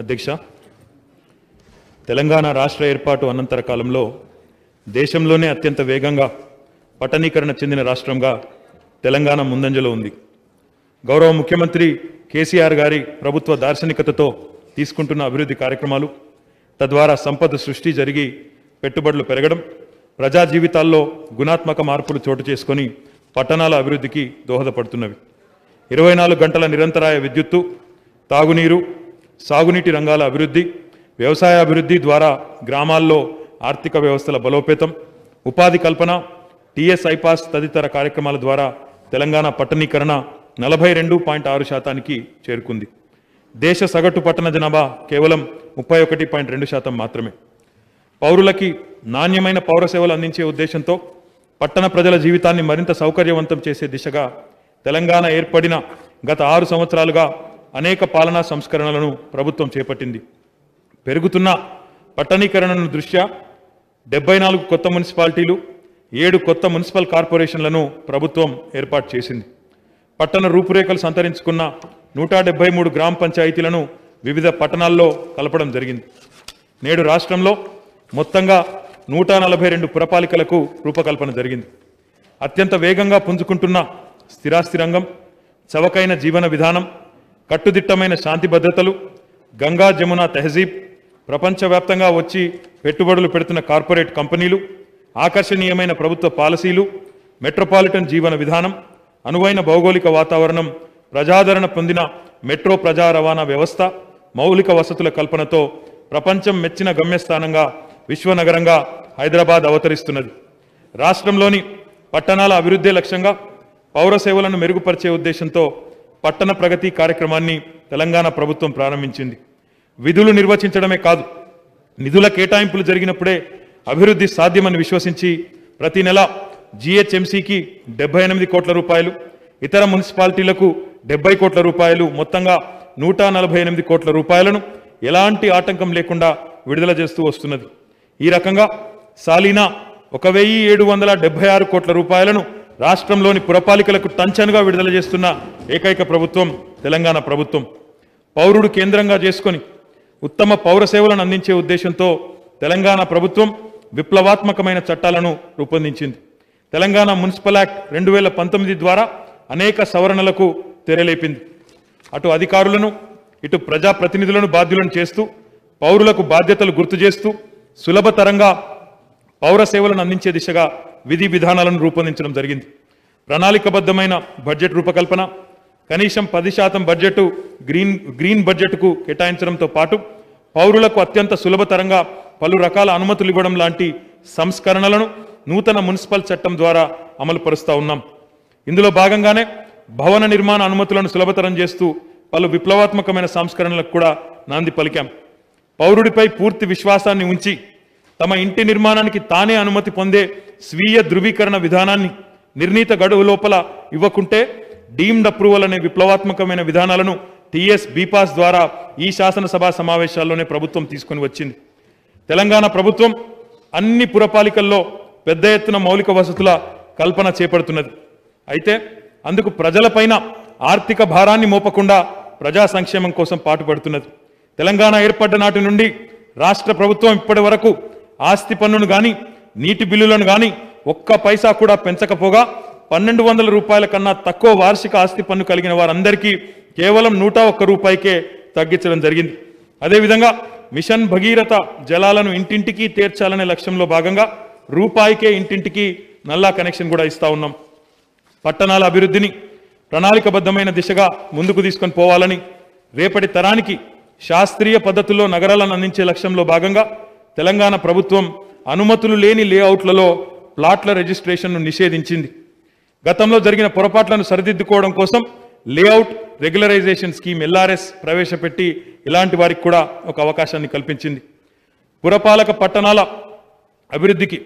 అధ్యక్ష, తెలంగాణ రాష్ట్ర ఏర్పాటు అనంతర కాలంలో దేశంలోనే అత్యంత వేగంగా పట్టణీకరణ చెందిన రాష్ట్రంగా తెలంగాణ ముందంజలో ఉంది. గౌరవ ముఖ్యమంత్రి కేసీఆర్ గారి ప్రభుత్వ దార్శనికతతో తీసుకుంటున్న అభివృద్ధి కార్యక్రమాలు, తద్వారా సంపద సృష్టి జరిగి పెట్టుబడులు పెరగడం, ప్రజా జీవితాల్లో గుణాత్మక మార్పులు చోటు చేసుకొని పట్టణాల అభివృద్ధికి దోహదపడుతున్నవి. 24 గంటల నిరంతరాయ విద్యుత్తు, తాగునీరు, సాగునీటి రంగాల అభివృద్ధి, వ్యవసాయ అభివృద్ధి ద్వారా గ్రామాల్లో ఆర్థిక వ్యవస్థల బలోపేతం, ఉపాధి కల్పన, టీఎస్ ఐపాస్ తదితర కార్యక్రమాల ద్వారా తెలంగాణ పట్టణీకరణ 42.6% చేరుకుంది. దేశ సగటు పట్టణ జనాభా కేవలం 31.2% మాత్రమే. పౌరులకి నాణ్యమైన పౌర సేవలు అందించే ఉద్దేశంతో పట్టణ ప్రజల జీవితాన్ని మరింత సౌకర్యవంతం చేసే దిశగా తెలంగాణ ఏర్పడిన గత 6 సంవత్సరాలుగా అనేక పాలనా సంస్కరణలను ప్రభుత్వం చేపట్టింది. పెరుగుతున్న పట్టణీకరణను దృష్ట్యా 74 కొత్త మున్సిపాలిటీలు, 7 కొత్త మున్సిపల్ కార్పొరేషన్లను ప్రభుత్వం ఏర్పాటు చేసింది. పట్టణ రూపురేఖలు సంతరించుకున్న 173 గ్రామ పంచాయతీలను వివిధ పట్టణాల్లో కలపడం జరిగింది. నేడు రాష్ట్రంలో మొత్తంగా 142 పురపాలికలకు రూపకల్పన జరిగింది. అత్యంత వేగంగా పుంజుకుంటున్న స్థిరాస్తి రంగం, చవకైన జీవన విధానం, కట్టుదిట్టమైన శాంతి భద్రతలు, గంగా జమున తెహజీబ్, ప్రపంచవ్యాప్తంగా వచ్చి పెట్టుబడులు పెడుతున్న కార్పొరేట్ కంపెనీలు, ఆకర్షణీయమైన ప్రభుత్వ పాలసీలు, మెట్రోపాలిటన్ జీవన విధానం, అనువైన భౌగోళిక వాతావరణం, ప్రజాదరణ పొందిన మెట్రో ప్రజా రవాణా వ్యవస్థ, మౌలిక వసతుల కల్పనతో ప్రపంచం మెచ్చిన గమ్యస్థానంగా విశ్వనగరంగా హైదరాబాద్ అవతరిస్తున్నది. రాష్ట్రంలోని పట్టణాల అభివృద్ధి లక్ష్యంగా పౌర సేవలను మెరుగుపరిచే ఉద్దేశంతో పట్టణ ప్రగతి కార్యక్రమాన్ని తెలంగాణ ప్రభుత్వం ప్రారంభించింది. విధులు నిర్వచించడమే కాదు, నిధుల కేటాయింపులు జరిగినప్పుడే అభివృద్ధి సాధ్యమని విశ్వసించి ప్రతి నెల జిహెచ్ఎంసీకి 78 కోట్ల రూపాయలు, ఇతర మున్సిపాలిటీలకు 70 కోట్ల రూపాయలు, మొత్తంగా 148 కోట్ల రూపాయలను ఎలాంటి ఆటంకం లేకుండా విడుదల చేస్తూ వస్తున్నది. ఈ రకంగా సాలీనా 1776 కోట్ల రూపాయలను రాష్ట్రంలోని పురపాలికలకు టంచన్గా విడుదల చేస్తున్న ఏకైక ప్రభుత్వం తెలంగాణ ప్రభుత్వం. పౌరుడు కేంద్రంగా చేసుకొని ఉత్తమ పౌర సేవలను అందించే ఉద్దేశంతో తెలంగాణ ప్రభుత్వం విప్లవాత్మకమైన చట్టాలను రూపొందించింది. తెలంగాణ మున్సిపల్ యాక్ట్ 2019 ద్వారా అనేక సవరణలకు తెరలేపింది. అటు అధికారులను, ఇటు ప్రజాప్రతినిధులను బాధ్యులను చేస్తూ, పౌరులకు బాధ్యతలు గుర్తు చేస్తూ సులభతరంగా పౌర సేవలను అందించే దిశగా విధి విధానాలను రూపొందించడం జరిగింది. ప్రణాళికబద్ధమైన బడ్జెట్ రూపకల్పన, కనీసం 10% బడ్జెట్ గ్రీన్ బడ్జెట్కు కేటాయించడంతో పాటు పౌరులకు అత్యంత సులభతరంగా పలు రకాల అనుమతులు ఇవ్వడం లాంటి సంస్కరణలను నూతన మున్సిపల్ చట్టం ద్వారా అమలు పరుస్తూ ఉన్నాం. ఇందులో భాగంగానే భవన నిర్మాణ అనుమతులను సులభతరం చేస్తూ పలు విప్లవాత్మకమైన సంస్కరణలకు కూడా నాంది పలికాం. పౌరుడిపై పూర్తి విశ్వాసాన్ని ఉంచి తమ ఇంటి నిర్మాణానికి తానే అనుమతి పొందే స్వీయ ధృవీకరణ విధానాన్ని నిర్ణీత గడువు లోపల ఇవ్వకుంటే డీమ్డ్ అప్రూవల్ అనే విప్లవాత్మకమైన విధానాలను టీఎస్ బీపాస్ ద్వారా ఈ శాసనసభ సమావేశాల్లోనే ప్రభుత్వం తీసుకొని వచ్చింది. తెలంగాణ ప్రభుత్వం అన్ని పురపాలికల్లో పెద్ద ఎత్తున మౌలిక వసతుల కల్పన చేపడుతున్నది. అయితే అందుకు ప్రజలపైన ఆర్థిక భారాన్ని మోపకుండా ప్రజా సంక్షేమం కోసం పాటుపడుతున్నది. తెలంగాణ ఏర్పడ్డ నాటి నుండి రాష్ట్ర ప్రభుత్వం ఇప్పటి వరకు ఆస్తి పన్నును కానీ, నీటి బిల్లులను కానీ ఒక్క పైసా కూడా పెంచకపోగా 1200 రూపాయల కన్నా తక్కువ వార్షిక ఆస్తి పన్ను కలిగిన వారందరికీ కేవలం 101 రూపాయికే తగ్గించడం జరిగింది. అదేవిధంగా మిషన్ భగీరథ జలాలను ఇంటింటికి తీర్చాలనే లక్ష్యంలో భాగంగా రూపాయికే ఇంటింటికి నల్లా కనెక్షన్ కూడా ఇస్తా ఉన్నాం. పట్టణాల అభివృద్ధిని ప్రణాళికబద్ధమైన దిశగా ముందుకు తీసుకొని పోవాలని, రేపటి తరానికి శాస్త్రీయ పద్ధతుల్లో నగరాలను అందించే లక్ష్యంలో భాగంగా తెలంగాణ ప్రభుత్వం అనుమతులు లేని లేఅవుట్లలో ప్లాట్ల రిజిస్ట్రేషన్ను నిషేధించింది. గతంలో జరిగిన పొరపాట్లను సరిదిద్దుకోవడం కోసం లేఅవుట్ రెగ్యులరైజేషన్ స్కీమ్ LRS ప్రవేశపెట్టి ఇలాంటి వారికి కూడా ఒక అవకాశాన్ని కల్పించింది. పురపాలక పట్టణాల అభివృద్ధికి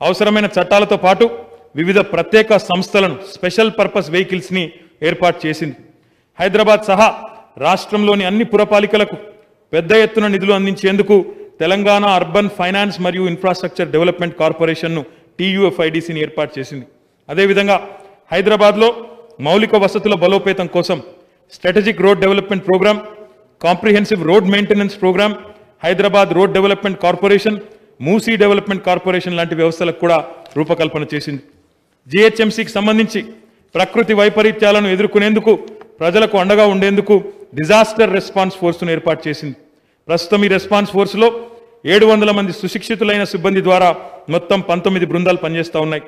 అవసరమైన చట్టాలతో పాటు వివిధ ప్రత్యేక సంస్థలను, స్పెషల్ పర్పస్ వెహికల్స్ని ఏర్పాటు చేసింది. హైదరాబాద్ సహా రాష్ట్రంలోని అన్ని పురపాలికలకు పెద్ద ఎత్తున నిధులు అందించేందుకు తెలంగాణ అర్బన్ ఫైనాన్స్ మరియు ఇన్ఫ్రాస్ట్రక్చర్ డెవలప్మెంట్ కార్పొరేషన్ను TUFIDCని ఏర్పాటు చేసింది. అదేవిధంగా హైదరాబాద్లో మౌలిక వసతుల బలోపేతం కోసం strategic road development programme, comprehensive road maintenance programme, Hyderabad road development corporation, Musi development corporation లాంటి వ్యవస్థలకు కూడా రూపకల్పన చేసింది. జిహెచ్ఎంసీకి సంబంధించి ప్రకృతి వైపరీత్యాలను ఎదుర్కొనేందుకు ప్రజలకు అండగా ఉండేందుకు డిజాస్టర్ రెస్పాన్స్ ఫోర్స్ను ఏర్పాటు చేసింది. ప్రస్తుతం ఈ రెస్పాన్స్ ఫోర్స్లో 700 మంది సుశిక్షితులైన సిబ్బంది ద్వారా మొత్తం 19 బృందాలు పనిచేస్తూ ఉన్నాయి.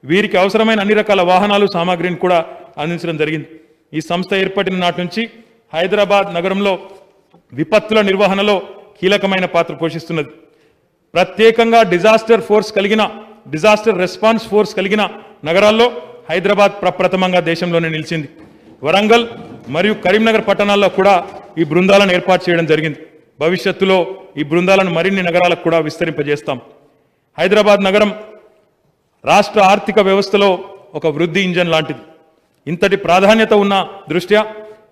వీరికి అవసరమైన అన్ని రకాల వాహనాలు, సామాగ్రిని కూడా అందించడం జరిగింది. ఈ సంస్థ ఏర్పడిన నాటి నుంచి హైదరాబాద్ నగరంలో విపత్తుల నిర్వహణలో కీలకమైన పాత్ర పోషిస్తున్నది. ప్రత్యేకంగా డిజాస్టర్ రెస్పాన్స్ ఫోర్స్ కలిగిన నగరాల్లో హైదరాబాద్ ప్రప్రథమంగా దేశంలోనే నిలిచింది. వరంగల్ మరియు కరీంనగర్ పట్టణాల్లో కూడా ఈ బృందాలను ఏర్పాటు చేయడం జరిగింది. భవిష్యత్తులో ఈ బృందాలను మరిన్ని నగరాలకు కూడా విస్తరింపజేస్తాం. హైదరాబాద్ నగరం రాష్ట్ర ఆర్థిక వ్యవస్థలో ఒక వృద్ధి ఇంజన్ లాంటిది. ఇంతటి ప్రాధాన్యత ఉన్న దృష్ట్యా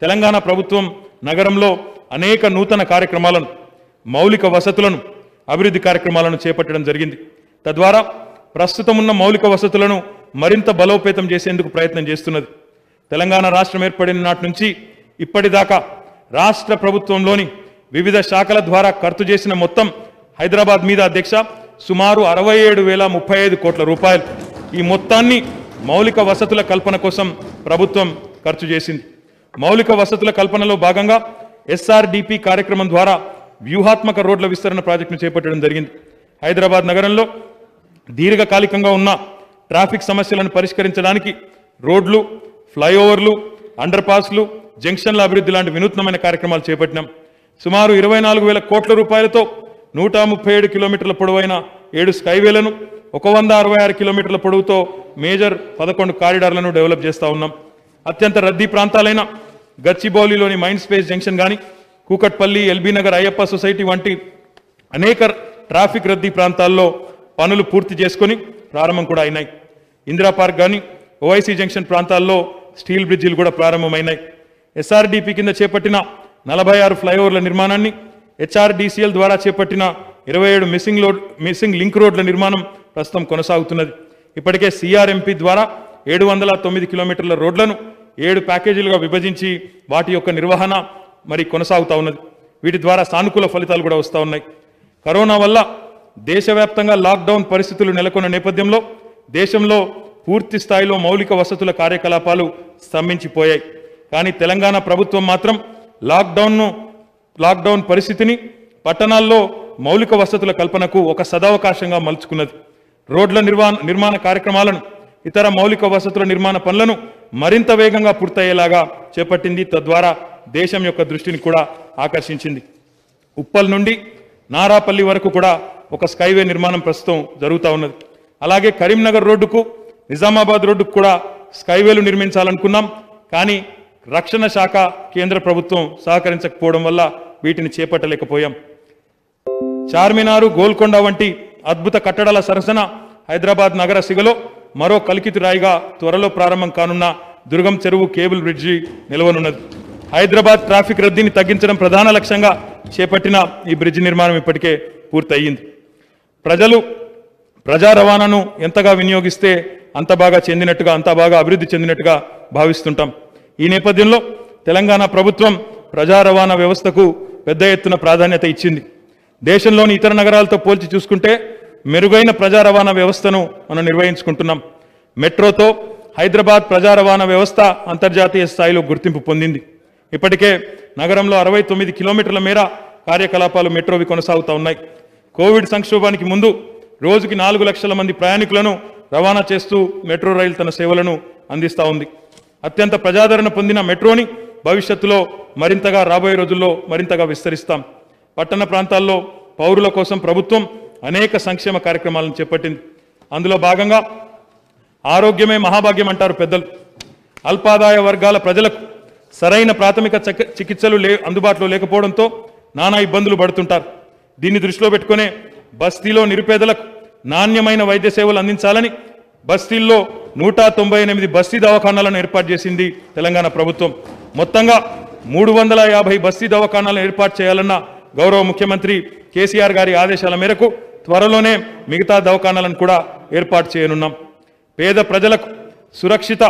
తెలంగాణ ప్రభుత్వం నగరంలో అనేక నూతన కార్యక్రమాలను, మౌలిక వసతులను, అభివృద్ధి కార్యక్రమాలను చేపట్టడం జరిగింది. తద్వారా ప్రస్తుతం ఉన్న మౌలిక వసతులను మరింత బలోపేతం చేసేందుకు ప్రయత్నం చేస్తున్నది. తెలంగాణ రాష్ట్రం ఏర్పడిన నాటి నుంచి ఇప్పటిదాకా రాష్ట్ర ప్రభుత్వంలోని వివిధ శాఖల ద్వారా ఖర్చు చేసిన మొత్తం హైదరాబాద్ మీద అధ్యక్ష సుమారు 67,035 కోట్ల రూపాయలు. ఈ మొత్తాన్ని మౌలిక వసతుల కల్పన కోసం ప్రభుత్వం ఖర్చు చేసింది. మౌలిక వసతుల కల్పనలో భాగంగా ఎస్ఆర్డిపి కార్యక్రమం ద్వారా వ్యూహాత్మక రోడ్ల విస్తరణ ప్రాజెక్టును చేపట్టడం జరిగింది. హైదరాబాద్ నగరంలో దీర్ఘకాలికంగా ఉన్న ట్రాఫిక్ సమస్యలను పరిష్కరించడానికి రోడ్లు, ఫ్లైఓవర్లు, అండర్ పాస్లు, జంక్షన్ల అభివృద్ధి లాంటి వినూత్నమైన కార్యక్రమాలు చేపట్టినాం. సుమారు 24,000 కోట్ల రూపాయలతో 137 కిలోమీటర్ల పొడవైన 7 స్కైవేలను, 166 కిలోమీటర్ల పొడవుతో మేజర్ 11 కారిడార్లను డెవలప్ చేస్తూ ఉన్నాం. అత్యంత రద్దీ ప్రాంతాలైన గచ్చిబౌలిలోని మైండ్ స్పేస్ జంక్షన్ కానీ, కూకట్పల్లి, ఎల్బీ నగర్, అయ్యప్ప సొసైటీ వంటి అనేక ట్రాఫిక్ రద్దీ ప్రాంతాల్లో పనులు పూర్తి చేసుకొని ప్రారంభం కూడా అయినాయి. ఇందిరా పార్క్ కానీ, ఓఐసీ జంక్షన్ ప్రాంతాల్లో స్టీల్ బ్రిడ్జిలు కూడా ప్రారంభమైనాయి. ఎస్ఆర్డిపి కింద చేపట్టిన 46 ఫ్లైఓవర్ల నిర్మాణాన్ని, హెచ్ఆర్డిసిఎల్ ద్వారా చేపట్టిన 27 మిస్సింగ్ లింక్ రోడ్ల నిర్మాణం ప్రస్తుతం కొనసాగుతున్నది. ఇప్పటికే సిఆర్ఎంపి ద్వారా 709 కిలోమీటర్ల రోడ్లను 7 ప్యాకేజీలుగా విభజించి వాటి యొక్క నిర్వహణ కొనసాగుతూ ఉన్నది. వీటి ద్వారా సానుకూల ఫలితాలు కూడా వస్తూ ఉన్నాయి. కరోనా వల్ల దేశవ్యాప్తంగా లాక్డౌన్ పరిస్థితులు నెలకొన్న నేపథ్యంలో దేశంలో పూర్తి స్థాయిలో మౌలిక వసతుల కార్యకలాపాలు స్తంభించిపోయాయి. కానీ తెలంగాణ ప్రభుత్వం మాత్రం లాక్డౌన్ పరిస్థితిని పట్టణాల్లో మౌలిక వసతుల కల్పనకు ఒక సదవకాశంగా మలుచుకున్నది. రోడ్ల నిర్మాణ కార్యక్రమాలను, ఇతర మౌలిక వసతుల నిర్మాణ పనులను మరింత వేగంగా పూర్తయ్యేలాగా చేపట్టింది. తద్వారా దేశం యొక్క దృష్టిని కూడా ఆకర్షించింది. ఉప్పల్ నుండి నారాపల్లి వరకు కూడా ఒక స్కైవే నిర్మాణం ప్రస్తుతం జరుగుతూ ఉన్నది. అలాగే కరీంనగర్ రోడ్డుకు, నిజామాబాద్ రోడ్డుకు కూడా స్కైవేలు నిర్మించాలనుకున్నాం. కానీ రక్షణ శాఖ, కేంద్ర ప్రభుత్వం సహకరించకపోవడం వల్ల వీటిని చేపట్టలేకపోయాం. చార్మినారు, గోల్కొండ వంటి అద్భుత కట్టడాల సరసన హైదరాబాద్ నగర సిగలో మరో కలికితి రాయిగా త్వరలో ప్రారంభం కానున్న దుర్గం చెరువు కేబుల్ బ్రిడ్జి నిలవనున్నది. హైదరాబాద్ ట్రాఫిక్ రద్దీని తగ్గించడం ప్రధాన లక్ష్యంగా చేపట్టిన ఈ బ్రిడ్జి నిర్మాణం ఇప్పటికే పూర్తయింది. ప్రజా రవాణాను ఎంతగా వినియోగిస్తే అంత బాగా అభివృద్ధి చెందినట్టుగా భావిస్తుంటాం. ఈ నేపథ్యంలో తెలంగాణ ప్రభుత్వం ప్రజా రవాణా వ్యవస్థకు పెద్ద ఎత్తున ప్రాధాన్యత ఇచ్చింది. దేశంలోని ఇతర నగరాలతో పోల్చి చూసుకుంటే మెరుగైన ప్రజా రవాణా వ్యవస్థను మనం నిర్వహించుకుంటున్నాం. మెట్రోతో హైదరాబాద్ ప్రజా రవాణా వ్యవస్థ అంతర్జాతీయ స్థాయిలో గుర్తింపు పొందింది. ఇప్పటికే నగరంలో 69 కిలోమీటర్ల మేర కార్యకలాపాలు మెట్రోవి కొనసాగుతూ ఉన్నాయి. కోవిడ్ సంక్షోభానికి ముందు రోజుకి 4 లక్షల మంది ప్రయాణికులను రవాణా చేస్తూ మెట్రో రైలు తన సేవలను అందిస్తూ ఉంది. అత్యంత ప్రజాదరణ పొందిన మెట్రోని భవిష్యత్తులో రాబోయే రోజుల్లో మరింతగా విస్తరిస్తాం. పట్టణ ప్రాంతాల్లో పౌరుల కోసం ప్రభుత్వం అనేక సంక్షేమ కార్యక్రమాలను చేపట్టింది. అందులో భాగంగా ఆరోగ్యమే మహాభాగ్యం అంటారు పెద్దలు. అల్పాదాయ వర్గాల ప్రజలకు సరైన ప్రాథమిక చికిత్సలు అందుబాటులో లేకపోవడంతో నానా ఇబ్బందులు పడుతుంటారు. దీన్ని దృష్టిలో పెట్టుకునే బస్తీలో నిరుపేదలకు నాణ్యమైన వైద్య సేవలు అందించాలని బస్తీల్లో 198 బస్తీ దవాఖానాలను ఏర్పాటు చేసింది తెలంగాణ ప్రభుత్వం. మొత్తంగా 350 బస్తీ దవాఖానాలను ఏర్పాటు చేయాలన్న గౌరవ ముఖ్యమంత్రి కేసీఆర్ గారి ఆదేశాల మేరకు త్వరలోనే మిగతా దవాఖానాలను కూడా ఏర్పాటు చేయనున్నాం. పేద ప్రజలకు సురక్షిత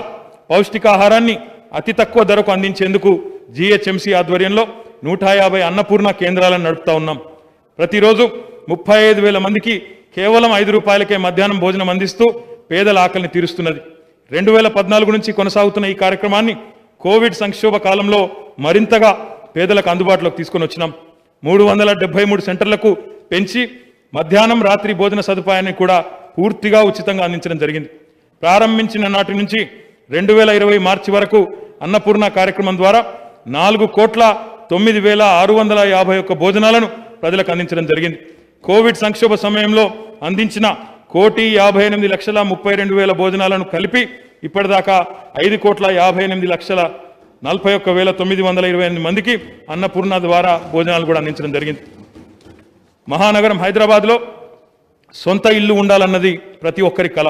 పౌష్టికాహారాన్ని అతి తక్కువ ధరకు అందించేందుకు జీహెచ్ఎంసీ ఆధ్వర్యంలో 150 అన్నపూర్ణ కేంద్రాలను నడుపుతా ఉన్నాం. ప్రతిరోజు 35,000 మందికి కేవలం 5 రూపాయలకే మధ్యాహ్నం భోజనం అందిస్తూ పేదల ఆకలిని తీరుస్తున్నది. 2014 నుంచి కొనసాగుతున్న ఈ కార్యక్రమాన్ని కోవిడ్ సంక్షోభ కాలంలో మరింతగా పేదలకు అందుబాటులోకి తీసుకొని వచ్చినాం. 373 సెంటర్లకు పెంచి మధ్యాహ్నం రాత్రి భోజన సదుపాయాన్ని కూడా పూర్తిగా ఉచితంగా అందించడం జరిగింది. ప్రారంభించిన నాటి నుంచి 2020 మార్చి వరకు అన్నపూర్ణ కార్యక్రమం ద్వారా 4,09,651 భోజనాలను ప్రజలకు అందించడం జరిగింది. కోవిడ్ సంక్షోభ సమయంలో అందించిన 1,58,32,000 భోజనాలను కలిపి ఇప్పటిదాకా 5,58,41,928 మందికి అన్నపూర్ణ ద్వారా భోజనాలు కూడా అందించడం జరిగింది. మహానగరం హైదరాబాద్లో సొంత ఇల్లు ఉండాలన్నది ప్రతి ఒక్కరి కల.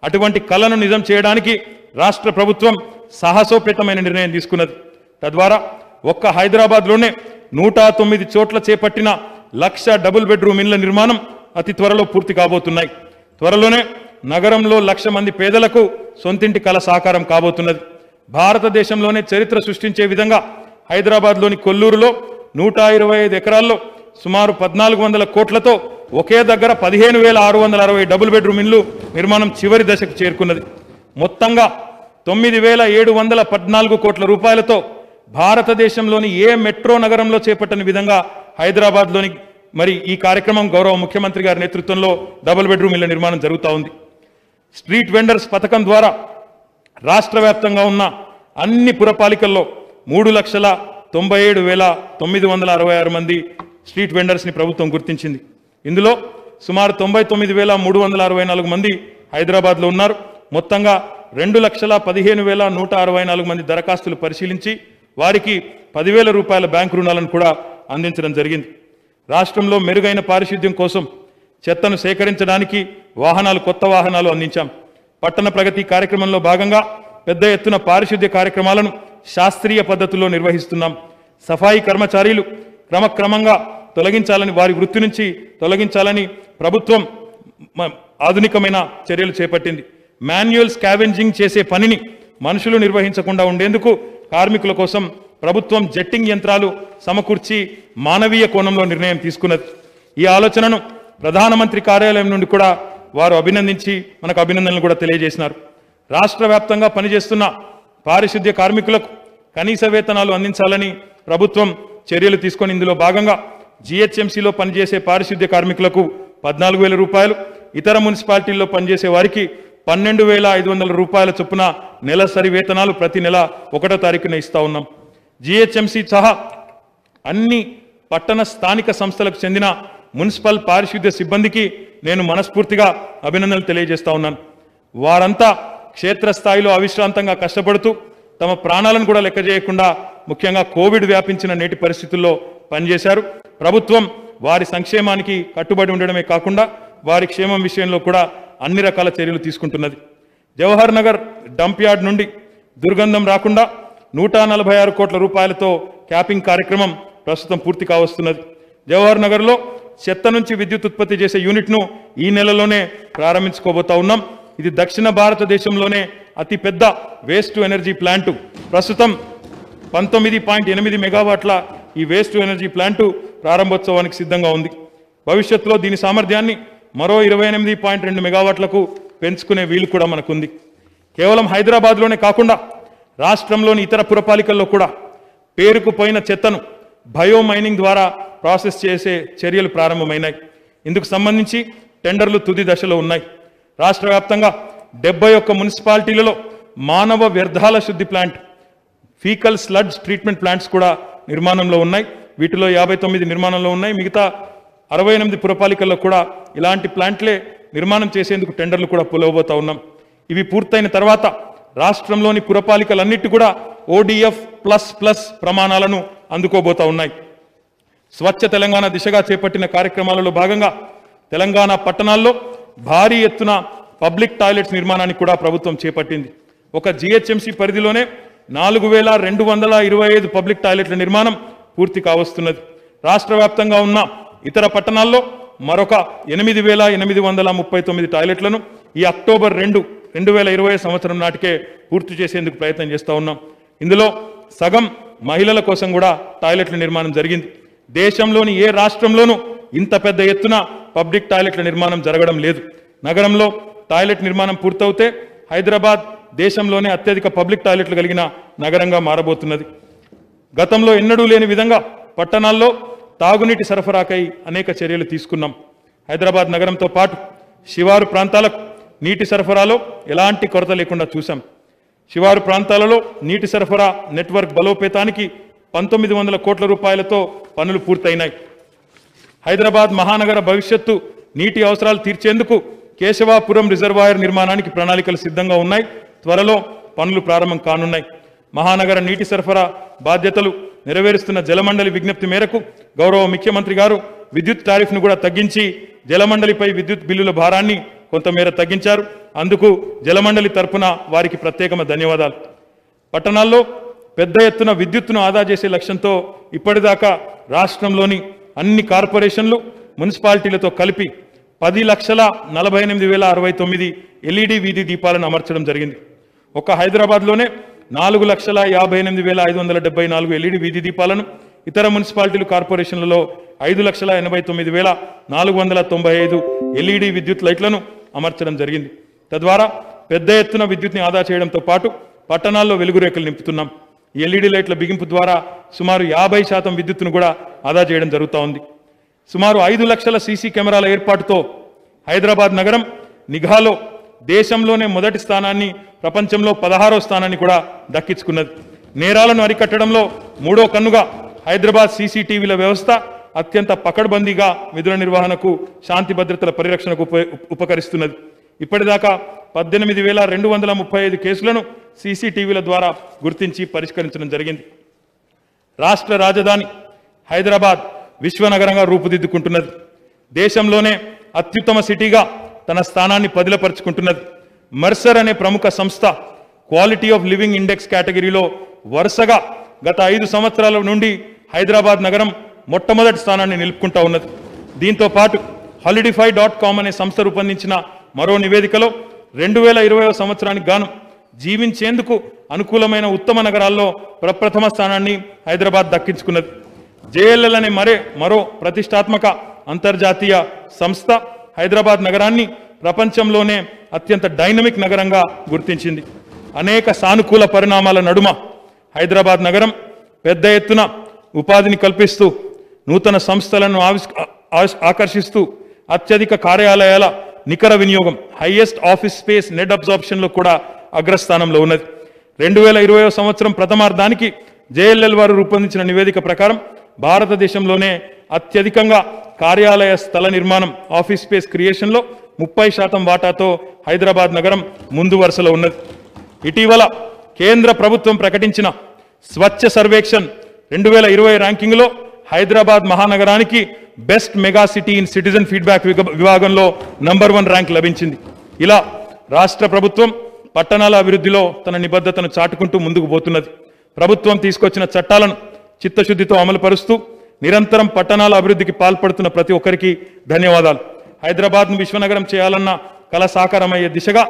అటువంటి కలను నిజం చేయడానికి రాష్ట్ర ప్రభుత్వం సాహసోపేతమైన నిర్ణయం తీసుకున్నది. తద్వారా ఒక్క హైదరాబాద్లోనే 109 చోట్ల చేపట్టిన 1,00,000 డబుల్ బెడ్రూమ్ ఇళ్ల నిర్మాణం అతి త్వరలో పూర్తి కాబోతున్నాయి. త్వరలోనే నగరంలో 1,00,000 మంది పేదలకు సొంతింటి కల సాకారం కాబోతున్నది. భారతదేశంలోనే చరిత్ర సృష్టించే విధంగా హైదరాబాద్లోని కొల్లూరులో 125 ఎకరాల్లో సుమారు 1,400 కోట్లతో ఒకే దగ్గర 15,660 డబుల్ బెడ్రూమ్ ఇళ్లు నిర్మాణం చివరి దశకు చేరుకున్నది. మొత్తంగా 9,714 కోట్ల రూపాయలతో భారతదేశంలోని ఏ మెట్రో నగరంలో చేపట్టని విధంగా హైదరాబాద్లోని మరి ఈ కార్యక్రమం గౌరవ ముఖ్యమంత్రి గారి నేతృత్వంలో డబుల్ బెడ్రూమ్ ఇళ్ల నిర్మాణం జరుగుతూ ఉంది. స్ట్రీట్ వెండర్స్ పథకం ద్వారా రాష్ట్ర వ్యాప్తంగా ఉన్న అన్ని పురపాలికల్లో 3,97,966 మంది స్ట్రీట్ వెండర్స్ని ప్రభుత్వం గుర్తించింది. ఇందులో సుమారు 99,364 మంది హైదరాబాద్లో ఉన్నారు. మొత్తంగా 2,15,164 మంది దరఖాస్తులు పరిశీలించి వారికి 10,000 రూపాయల బ్యాంకు రుణాలను కూడా అందించడం జరిగింది. రాష్ట్రంలో మెరుగైన పారిశుద్ధ్యం కోసం చెత్తను సేకరించడానికి కొత్త వాహనాలు అందించాం. పట్టణ ప్రగతి కార్యక్రమంలో భాగంగా పెద్ద ఎత్తున పారిశుద్ధ్య కార్యక్రమాలను శాస్త్రీయ పద్ధతుల్లో నిర్వహిస్తున్నాం. సఫాయి కర్మచారీలు క్రమక్రమంగా వారి వృత్తి నుంచి తొలగించాలని ప్రభుత్వం ఆధునికమైన చర్యలు చేపట్టింది. మాన్యువల్ స్కావెంజింగ్ చేసే పనిని మనుషులు నిర్వహించకుండా ఉండేందుకు కార్మికుల కోసం ప్రభుత్వం జెట్టింగ్ యంత్రాలు సమకూర్చి మానవీయ కోణంలో నిర్ణయం తీసుకున్నది. ఈ ఆలోచనను ప్రధానమంత్రి కార్యాలయం నుండి కూడా వారు అభినందించి మనకు అభినందనలు కూడా తెలియజేసినారు. రాష్ట్ర వ్యాప్తంగా పనిచేస్తున్న పారిశుద్ధ్య కార్మికులకు కనీస వేతనాలు అందించాలని ప్రభుత్వం చర్యలు తీసుకొని ఇందులో భాగంగా జిహెచ్ఎంసీలో పనిచేసే పారిశుద్ధ్య కార్మికులకు 14,000 రూపాయలు, ఇతర మున్సిపాలిటీల్లో పనిచేసే వారికి 12,500 రూపాయల చొప్పున నెలసరి వేతనాలు ప్రతి నెల 1వ తారీఖున ఇస్తా ఉన్నాం. జిహెచ్ఎంసీ సహా అన్ని పట్టణ స్థానిక సంస్థలకు చెందిన మున్సిపల్ పారిశుద్ధ్య సిబ్బందికి నేను మనస్ఫూర్తిగా అభినందనలు తెలియజేస్తా ఉన్నాను. వారంతా క్షేత్రస్థాయిలో అవిశ్రాంతంగా కష్టపడుతూ తమ ప్రాణాలను కూడా లెక్క చేయకుండా ముఖ్యంగా కోవిడ్ వ్యాపించిన నేటి పరిస్థితుల్లో పనిచేశారు. ప్రభుత్వం వారి సంక్షేమానికి కట్టుబడి ఉండడమే కాకుండా వారి క్షేమం విషయంలో కూడా అన్ని రకాల చర్యలు తీసుకుంటున్నది. జవహర్ నగర్ డంప్ యార్డ్ నుండి దుర్గంధం రాకుండా 146 కోట్ల రూపాయలతో క్యాపింగ్ కార్యక్రమం ప్రస్తుతం పూర్తి కావస్తున్నది. జవహర్ నగర్లో చెత్త నుంచి విద్యుత్ ఉత్పత్తి చేసే యూనిట్ను ఈ నెలలోనే ప్రారంభించుకోబోతా ఉన్నాం. ఇది దక్షిణ భారతదేశంలోనే అతిపెద్ద వేస్ట్ టు ఎనర్జీ ప్లాంటు. ప్రస్తుతం 19.8 మెగావాట్ల ఈ వేస్ట్ టు ఎనర్జీ ప్లాంటు ప్రారంభోత్సవానికి సిద్ధంగా ఉంది. భవిష్యత్తులో దీని సామర్థ్యాన్ని మరో 28.2 మెగావాట్లకు పెంచుకునే వీలు కూడా మనకుంది. కేవలం హైదరాబాద్లోనే కాకుండా రాష్ట్రంలోని ఇతర పురపాలికల్లో కూడా పేరుకుపోయిన చెత్తను బయో మైనింగ్ ద్వారా ప్రాసెస్ చేసే చర్యలు ప్రారంభమైనాయి. ఇందుకు సంబంధించి టెండర్లు తుది దశలో ఉన్నాయి. రాష్ట్ర వ్యాప్తంగా 71 మున్సిపాలిటీలలో మానవ వ్యర్థాల శుద్ధి plant, faecal sludge treatment plants కూడా నిర్మాణంలో ఉన్నాయి. వీటిలో 59 నిర్మాణంలో ఉన్నాయి. మిగతా 68 పురపాలికల్లో కూడా ఇలాంటి ప్లాంట్లే నిర్మాణం చేసేందుకు టెండర్లు కూడా పిలువబోతా ఉన్నాం. ఇవి పూర్తయిన తర్వాత రాష్ట్రంలోని పురపాలికలన్నిటి కూడా ODF++ ప్రమాణాలను అందుకోబోతా ఉన్నాయి. స్వచ్ఛ తెలంగాణ దిశగా చేపట్టిన కార్యక్రమాలలో భాగంగా తెలంగాణ పట్టణాల్లో భారీ ఎత్తున పబ్లిక్ టాయిలెట్స్ నిర్మాణానికి కూడా ప్రభుత్వం చేపట్టింది. ఒక జిహెచ్ఎంసీ పరిధిలోనే 4,225 పబ్లిక్ టాయిలెట్ల నిర్మాణం పూర్తి కావస్తున్నది. రాష్ట్ర వ్యాప్తంగా ఉన్న ఇతర పట్టణాల్లో మరొక 8,839 టాయిలెట్లను ఈ అక్టోబర్ 2, 2020 సంవత్సరం నాటికే పూర్తి చేసేందుకు ప్రయత్నం చేస్తూ ఉన్నాం. ఇందులో సగం మహిళల కోసం కూడా టాయిలెట్ల నిర్మాణం జరిగింది. దేశంలోని ఏ రాష్ట్రంలోనూ ఇంత పెద్ద ఎత్తున పబ్లిక్ టాయిలెట్ల నిర్మాణం జరగడం లేదు. నగరంలో టాయిలెట్ నిర్మాణం పూర్తవుతే హైదరాబాద్ దేశంలోనే అత్యధిక పబ్లిక్ టాయిలెట్లు కలిగిన నగరంగా మారబోతున్నది. గతంలో ఎన్నడూ లేని విధంగా పట్టణాల్లో తాగునీటి సరఫరాకై అనేక చర్యలు తీసుకున్నాం. హైదరాబాద్ నగరంతో పాటు శివారు ప్రాంతాలకు నీటి సరఫరాలో ఎలాంటి కొరత లేకుండా చూశాం. శివారు ప్రాంతాలలో నీటి సరఫరా నెట్వర్క్ బలోపేతానికి 1900 కోట్ల రూపాయలతో పనులు పూర్తయినాయి. హైదరాబాద్ మహానగర భవిష్యత్తు నీటి అవసరాలు తీర్చేందుకు కేశవాపురం రిజర్వాయర్ నిర్మాణానికి ప్రణాళికలు సిద్ధంగా ఉన్నాయి. త్వరలో పనులు ప్రారంభం కానున్నాయి. మహానగర నీటి సరఫరా బాధ్యతలు నెరవేరుస్తున్న జలమండలి విజ్ఞప్తి మేరకు గౌరవ ముఖ్యమంత్రి గారు విద్యుత్ టారిఫ్ను కూడా తగ్గించి జలమండలిపై విద్యుత్ బిల్లుల భారాన్ని కొంతమేర తగ్గించారు. అందుకు జలమండలి తరపున వారికి ప్రత్యేకమైన ధన్యవాదాలు. పట్టణాల్లో పెద్ద ఎత్తున విద్యుత్తును ఆదా చేసే లక్ష్యంతో ఇప్పటిదాకా రాష్ట్రంలోని అన్ని కార్పొరేషన్లు మున్సిపాలిటీలతో కలిపి 10,48,069 ఎల్ఈడి వీధి దీపాలను అమర్చడం జరిగింది. ఒక హైదరాబాద్లోనే 4,58,574 ఎల్ఈడి వీధి దీపాలను, ఇతర మున్సిపాలిటీలు కార్పొరేషన్లలో 5,89,495 ఎల్ఈడి విద్యుత్ లైట్లను అమర్చడం జరిగింది. తద్వారా పెద్ద ఎత్తున విద్యుత్ని ఆదా చేయడంతో పాటు పట్టణాల్లో వెలుగురేఖలు నింపుతున్నాం. ఈ ఎల్ఈడి లైట్ల బిగింపు ద్వారా సుమారు 50% విద్యుత్తును కూడా ఆదా చేయడం జరుగుతూ ఉంది. సుమారు 5 లక్షల సీసీ కెమెరాల ఏర్పాటుతో హైదరాబాద్ నగరం నిఘాలో దేశంలోనే మొదటి స్థానాన్ని, ప్రపంచంలో 16వ స్థానాన్ని కూడా దక్కించుకున్నది. నేరాలను అరికట్టడంలో 3వ కన్నుగా హైదరాబాద్ సీసీటీవీల వ్యవస్థ అత్యంత పకడ్బందీగా విధుల నిర్వహణకు, శాంతి భద్రతల పరిరక్షణకు ఉపకరిస్తున్నది. ఇప్పటిదాకా 18,235 కేసులను సీసీటీవీల ద్వారా గుర్తించి పరిష్కరించడం జరిగింది. రాష్ట్ర రాజధాని హైదరాబాద్ విశ్వనగరంగా రూపుదిద్దుకుంటున్నది. దేశంలోనే అత్యుత్తమ సిటీగా తన స్థానాన్ని పదిలపరుచుకుంటున్నది. మర్సర్ అనే ప్రముఖ సంస్థ క్వాలిటీ ఆఫ్ లివింగ్ ఇండెక్స్ కేటగిరీలో వరుసగా గత 5 సంవత్సరాల నుండి హైదరాబాద్ నగరం మొట్టమొదటి స్థానాన్ని నిలుపుకుంటా ఉన్నది. దీంతో పాటు holiday.com అనే సంస్థ రూపొందించిన మరో నివేదికలో 2020వ సంవత్సరానికి గాను జీవించేందుకు అనుకూలమైన ఉత్తమ నగరాల్లో ప్రప్రథమ స్థానాన్ని హైదరాబాద్ దక్కించుకున్నది. JLL అనే మరో ప్రతిష్టాత్మక అంతర్జాతీయ సంస్థ హైదరాబాద్ నగరాన్ని ప్రపంచంలోనే అత్యంత డైనమిక్ నగరంగా గుర్తించింది. అనేక సానుకూల పరిణామాల నడుమ హైదరాబాద్ నగరం పెద్ద ఎత్తున ఉపాధిని కల్పిస్తూ, నూతన సంస్థలను ఆకర్షిస్తూ, అత్యధిక కార్యాలయాల నికర వినియోగం, హైయెస్ట్ ఆఫీస్ స్పేస్ నెట్ అబ్జార్ప్షన్లో కూడా అగ్రస్థానంలో ఉన్నది. 2020వ సంవత్సరం ప్రథమార్థానికి JLL వారు రూపొందించిన నివేదిక ప్రకారం భారతదేశంలోనే అత్యధికంగా కార్యాలయ స్థల నిర్మాణం, ఆఫీస్ స్పేస్ క్రియేషన్లో 30% వాటాతో హైదరాబాద్ నగరం ముందు వరుసలో ఉన్నది. ఇటీవల కేంద్ర ప్రభుత్వం ప్రకటించిన స్వచ్ఛ సర్వేక్షణ్ 2020 ర్యాంకింగ్లో హైదరాబాద్ మహానగరానికి best mega city in citizen feedback విభాగంలో నంబర్ 1 ర్యాంక్ లభించింది. ఇలా రాష్ట్ర ప్రభుత్వం పట్టణాల అభివృద్ధిలో తన నిబద్ధతను చాటుకుంటూ ముందుకు పోతున్నది. ప్రభుత్వం తీసుకొచ్చిన చట్టాలను చిత్తశుద్ధితో అమలుపరుస్తూ నిరంతరం పట్టణాల అభివృద్ధికి పాల్పడుతున్న ప్రతి ఒక్కరికి ధన్యవాదాలు. హైదరాబాద్ను విశ్వనగరం చేయాలన్న కల సాకారమయ్యే దిశగా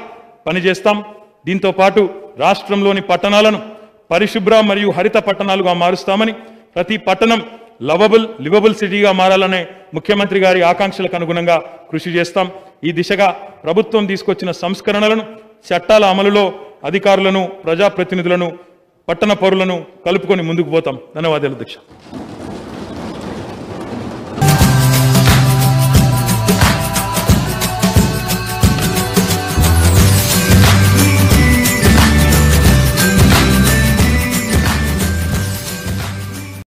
పనిచేస్తాం. దీంతో పాటు రాష్ట్రంలోని పట్టణాలను పరిశుభ్ర మరియు హరిత పట్టణాలుగా మారుస్తామని, ప్రతి పట్టణం లివబుల్ సిటీగా మారాలనే ముఖ్యమంత్రి గారి ఆకాంక్షలకు అనుగుణంగా కృషి చేస్తాం. ఈ దిశగా ప్రభుత్వం తీసుకొచ్చిన సంస్కరణలను, చట్టాల అమలులో అధికారులను, ప్రజాప్రతినిధులను, పట్టణ పౌరులను కలుపుకొని ముందుకు పోతాం. ధన్యవాదాలు అధ్యక్ష.